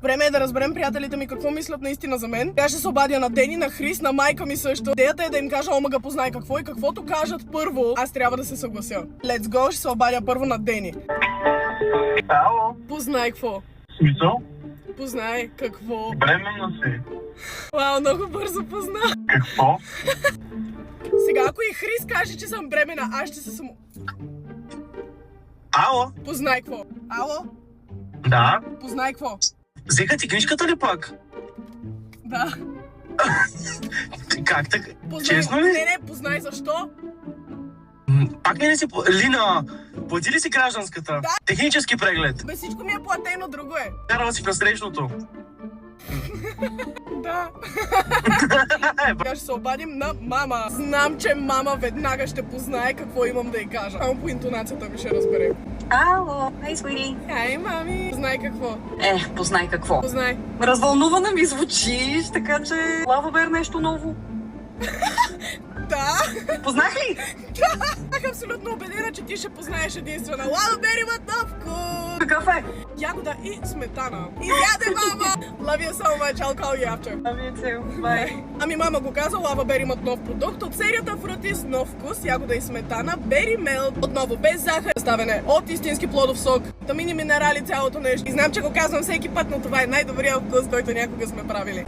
Време е да разберем приятелите ми какво мислят наистина за мен. Тя ще се обадя на Дени, на Хрис, на майка ми също. Идеята е да им кажа, омага познай какво и каквото кажат първо, аз трябва да се съглася. Let's go, ще се обадя първо на Дени. Ало? Познай какво? Смисъл? Познай какво? Бременна си. Вау, много бързо позна. Какво? Сега, ако и Хрис каже, че съм бремена, аз ще се само... Ало? Познай какво? Ало? Да? Познай какво? Взеха ти книжката ли пак? Да. Как така? Познай... Честно ли? Не, познай защо? Пак не си... Лина, плати ли си гражданската? Да. Технически преглед. Бе, всичко ми е платено, друго е. Карала си в насрещното. Да. Сега ще се обадим на мама. Знам, че мама веднага ще познае какво имам да й кажа. Само по интонацията ми ще разбере. Ало, хей, свири. Хай, мами. Познай какво? Познай какво. Познай. Развълнувана ми звучиш, така че Лава Бер нещо ново. Да. Познах ли? Да. Бях абсолютно убедена, че ти ще познаеш единствена. Лава Бер имат нов вкус. Какъв е? Ягода и сметана. Изяде, мама! Love you so much, I'll call you after. Ами, цел, бай. Ами мама го каза, Лава Бер имат нов продукт от серията Fruity с нов вкус, ягода и сметана, Berry Melt, отново без захар, ставане от истински плодов сок, витамини, минерали, цялото нещо. И знам, че го казвам всеки път, но това е най-добрият вкус, който някога сме правили.